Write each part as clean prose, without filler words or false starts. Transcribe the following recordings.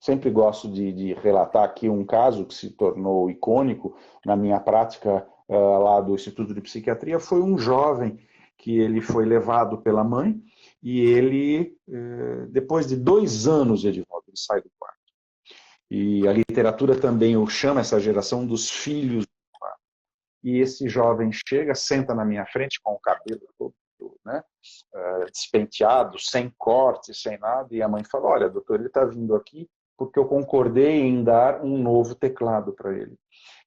sempre gosto de relatar aqui um caso que se tornou icônico na minha prática lá do Instituto de Psiquiatria. Foi um jovem que ele foi levado pela mãe e ele, depois de 2 anos, Edivaldo, ele sai do quarto. E a literatura também o chama, essa geração dos filhos do quarto. E esse jovem chega, senta na minha frente com o cabelo todo, né, despenteado, sem corte, sem nada, e a mãe fala, olha, doutor, ele está vindo aqui porque eu concordei em dar um novo teclado para ele.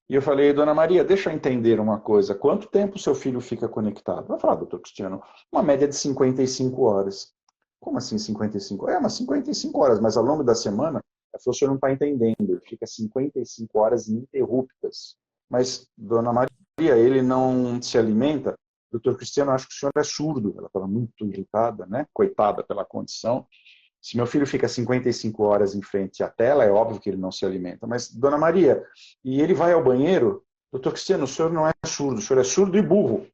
E eu falei, dona Maria, deixa eu entender uma coisa, quanto tempo seu filho fica conectado? Ela falou, doutor Cristiano, uma média de 55 horas. Como assim 55? Mas 55 horas, mas ao longo da semana, ela falou, o senhor não está entendendo, ele fica 55 horas ininterruptas. Mas, dona Maria, ele não se alimenta? Doutor Cristiano, acho que o senhor é surdo. Ela estava muito irritada, né? Coitada pela condição. Se meu filho fica 55 horas em frente à tela, é óbvio que ele não se alimenta. Mas, dona Maria, e ele vai ao banheiro? Doutor Cristiano, o senhor não é surdo, o senhor é surdo e burro.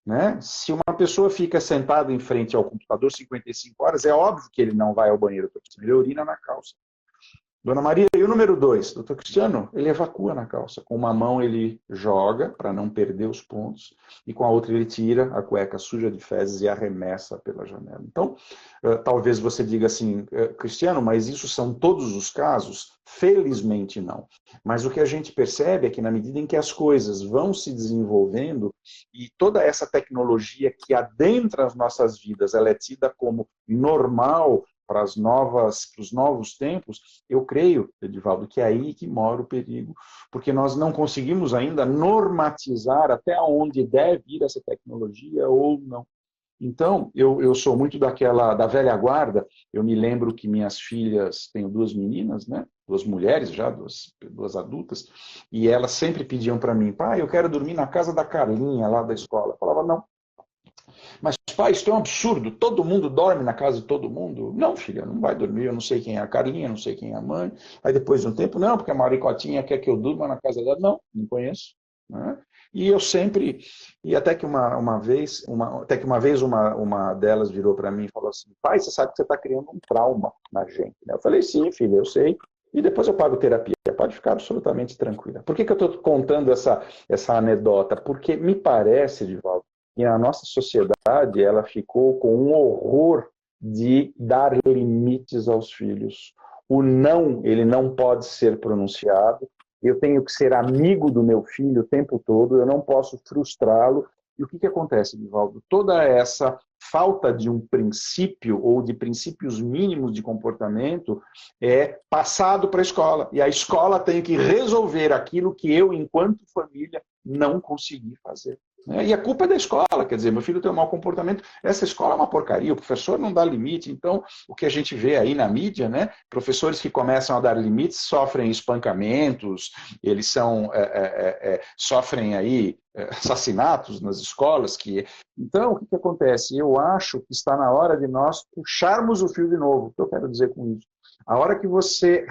Né? Se uma pessoa fica sentada em frente ao computador 55 horas, é óbvio que ele não vai ao banheiro, doutor Cristiano, ele urina na calça. Dona Maria, e o número 2? Doutor Cristiano, ele evacua na calça. Com uma mão ele joga, para não perder os pontos, e com a outra ele tira a cueca suja de fezes e arremessa pela janela. Então, talvez você diga assim, Cristiano, mas isso são todos os casos? Felizmente não. Mas o que a gente percebe é que na medida em que as coisas vão se desenvolvendo, e toda essa tecnologia que adentra as nossas vidas, ela é tida como normal, para os novos tempos, eu creio, Edivaldo, que é aí que mora o perigo, porque nós não conseguimos ainda normatizar até onde deve ir essa tecnologia ou não. Então, eu sou muito da velha guarda. Eu me lembro que minhas filhas, tenho 2 meninas, né? 2 mulheres já, duas adultas, e elas sempre pediam para mim, pai, eu quero dormir na casa da Carlinha, lá da escola. Eu falava, não. Mas, pai, isso é um absurdo. Todo mundo dorme na casa de todo mundo? Não, filha, não vai dormir. Eu não sei quem é a Carlinha, não sei quem é a mãe. Aí, depois de um tempo, não, porque a Maricotinha quer que eu durma na casa dela. Não, não conheço. Né? E eu sempre... E até que uma vez uma delas virou para mim e falou assim, pai, você sabe que você está criando um trauma na gente. Eu falei, sim, filha, eu sei. E depois eu pago terapia. Pode ficar absolutamente tranquila. Por que eu estou contando essa anedota? Porque me parece, Edivaldo, e a nossa sociedade, ela ficou com um horror de dar limites aos filhos. O não, ele não pode ser pronunciado. Eu tenho que ser amigo do meu filho o tempo todo, eu não posso frustrá-lo. E o que acontece, Edivaldo? Toda essa falta de um princípio ou de princípios mínimos de comportamento é passado para a escola. E a escola tem que resolver aquilo que eu, enquanto família, não consegui fazer. E a culpa é da escola, quer dizer, meu filho tem um mau comportamento, essa escola é uma porcaria, o professor não dá limite. Então, o que a gente vê aí na mídia, né, professores que começam a dar limites sofrem espancamentos, eles sofrem aí assassinatos nas escolas. Então, o que acontece? Eu acho que está na hora de nós puxarmos o fio de novo. O que eu quero dizer com isso? A hora que você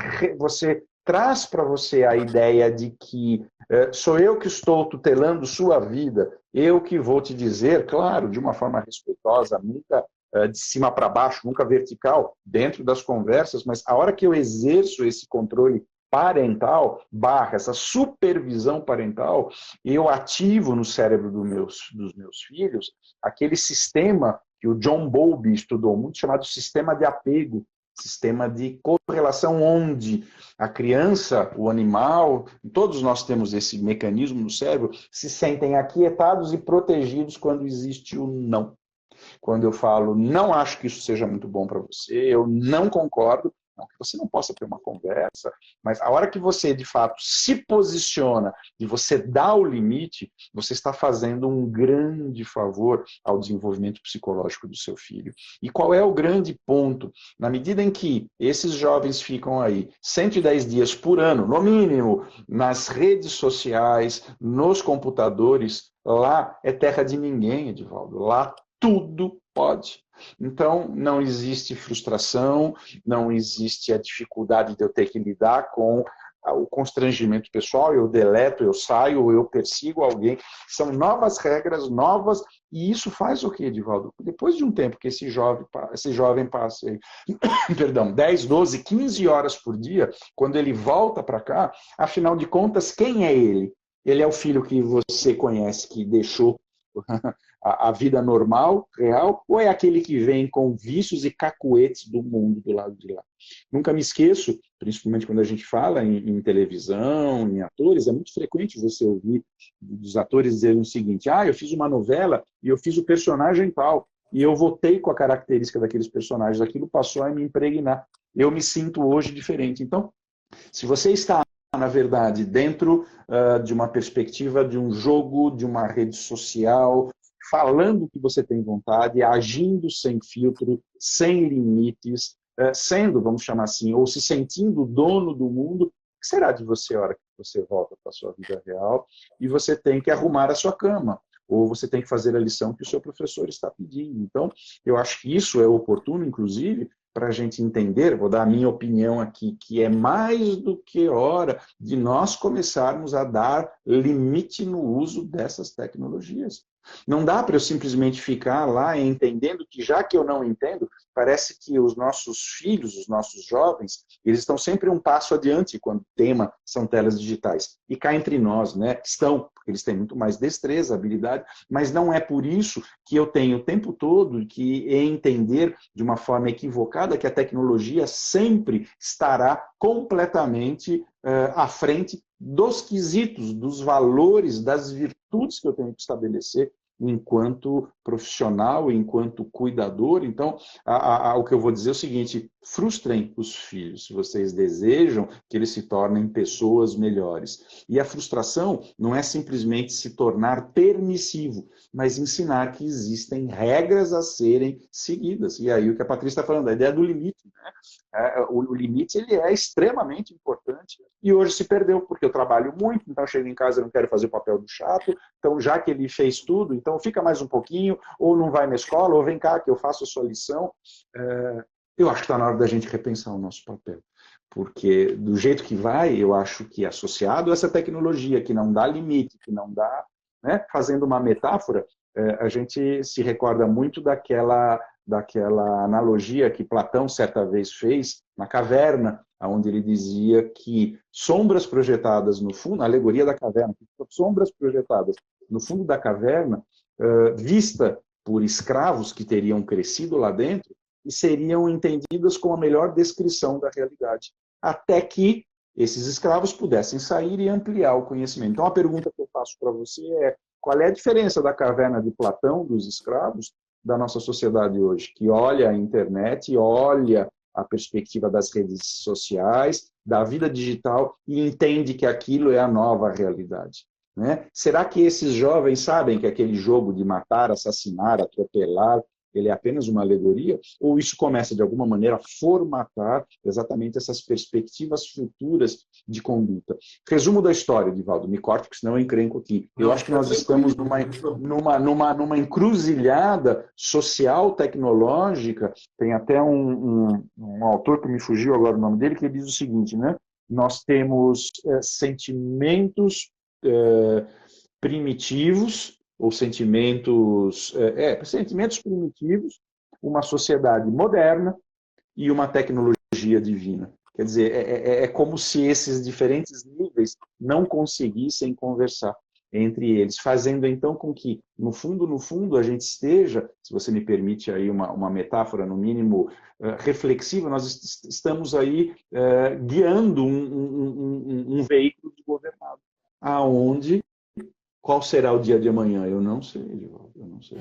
traz para você a ideia de que sou eu que estou tutelando sua vida, eu que vou te dizer, claro, de uma forma respeitosa, nunca de cima para baixo, nunca vertical, dentro das conversas, mas a hora que eu exerço esse controle parental, essa supervisão parental, eu ativo no cérebro dos meus filhos aquele sistema que o John Bowlby estudou muito, chamado sistema de apego, sistema de correlação, onde a criança, o animal, todos nós temos esse mecanismo no cérebro, se sentem aquietados e protegidos quando existe o não. Quando eu falo, não acho que isso seja muito bom para você, eu não concordo, não que você não possa ter uma conversa, mas a hora que você, de fato, se posiciona e você dá o limite, você está fazendo um grande favor ao desenvolvimento psicológico do seu filho. E qual é o grande ponto? Na medida em que esses jovens ficam aí 110 dias por ano, no mínimo, nas redes sociais, nos computadores, lá é terra de ninguém, Edivaldo. Lá tudo pode. Então, não existe frustração, não existe a dificuldade de eu ter que lidar com o constrangimento pessoal, eu deleto, eu saio, eu persigo alguém. São novas regras, novas, e isso faz o quê, Edivaldo? Depois de um tempo que esse jovem passa aí, perdão, 10, 12, 15 horas por dia, quando ele volta para cá, afinal de contas, quem é ele? Ele é o filho que você conhece, que deixou a vida normal, real, ou é aquele que vem com vícios e cacuetes do mundo do lado de lá? Nunca me esqueço, principalmente quando a gente fala em televisão, em atores, é muito frequente você ouvir dos atores dizerem o seguinte: eu fiz uma novela e eu fiz o personagem tal, e eu votei com a característica daqueles personagens, aquilo passou a me impregnar. Eu me sinto hoje diferente. Então, se você está, na verdade, dentro de uma perspectiva de um jogo, de uma rede social, falando o que você tem vontade, agindo sem filtro, sem limites, sendo, vamos chamar assim, ou se sentindo dono do mundo, o que será de você a hora que você volta para a sua vida real e você tem que arrumar a sua cama, ou você tem que fazer a lição que o seu professor está pedindo? Então, eu acho que isso é oportuno, inclusive, para a gente entender, vou dar a minha opinião aqui, que é mais do que hora de nós começarmos a dar limite no uso dessas tecnologias. Não dá para eu simplesmente ficar lá entendendo que, já que eu não entendo, parece que os nossos filhos, os nossos jovens, eles estão sempre um passo adiante quando o tema são telas digitais. E cá entre nós, né, estão, porque eles têm muito mais destreza, habilidade, mas não é por isso que eu tenho o tempo todo que entender de uma forma equivocada que a tecnologia sempre estará completamente à frente dos quesitos, dos valores, das virtudes que eu tenho que estabelecer enquanto profissional, enquanto cuidador. Então, o que eu vou dizer é o seguinte: frustrem os filhos, se vocês desejam que eles se tornem pessoas melhores. E a frustração não é simplesmente se tornar permissivo, mas ensinar que existem regras a serem seguidas. E aí o que a Patrícia está falando, a ideia do limite, né? O limite, ele é extremamente importante e hoje se perdeu, porque eu trabalho muito, então eu chego em casa e não quero fazer o papel do chato, então já que ele fez tudo, então fica mais um pouquinho, ou não vai na escola, ou vem cá que eu faço a sua lição. Eu acho que está na hora da gente repensar o nosso papel, porque do jeito que vai, eu acho que associado a essa tecnologia que não dá limite, que não dá, né, fazendo uma metáfora, a gente se recorda muito daquela analogia que Platão certa vez fez na caverna, onde ele dizia que sombras projetadas no fundo, a alegoria da caverna, sombras projetadas no fundo da caverna, vista por escravos que teriam crescido lá dentro, e seriam entendidas como a melhor descrição da realidade, até que esses escravos pudessem sair e ampliar o conhecimento. Então, a pergunta que eu faço para você é: qual é a diferença da caverna de Platão, dos escravos, da nossa sociedade hoje, que olha a internet, olha a perspectiva das redes sociais, da vida digital e entende que aquilo é a nova realidade, né? Será que esses jovens sabem que aquele jogo de matar, assassinar, atropelar, ele é apenas uma alegoria? Ou isso começa, de alguma maneira, a formatar exatamente essas perspectivas futuras de conduta? Resumo da história, Edivaldo, me corte, porque senão eu encrenco aqui. Eu acho que nós estamos numa encruzilhada social, tecnológica. Tem até um autor que me fugiu agora o nome dele, que diz o seguinte, né? Nós temos sentimentos primitivos, ou sentimentos primitivos, uma sociedade moderna e uma tecnologia divina. Quer dizer, é como se esses diferentes níveis não conseguissem conversar entre eles, fazendo então com que, no fundo, a gente esteja, se você me permite aí uma metáfora, no mínimo, reflexiva, nós estamos aí guiando um veículo desgovernado, aonde qual será o dia de amanhã? Eu não sei, Edivaldo, eu não sei.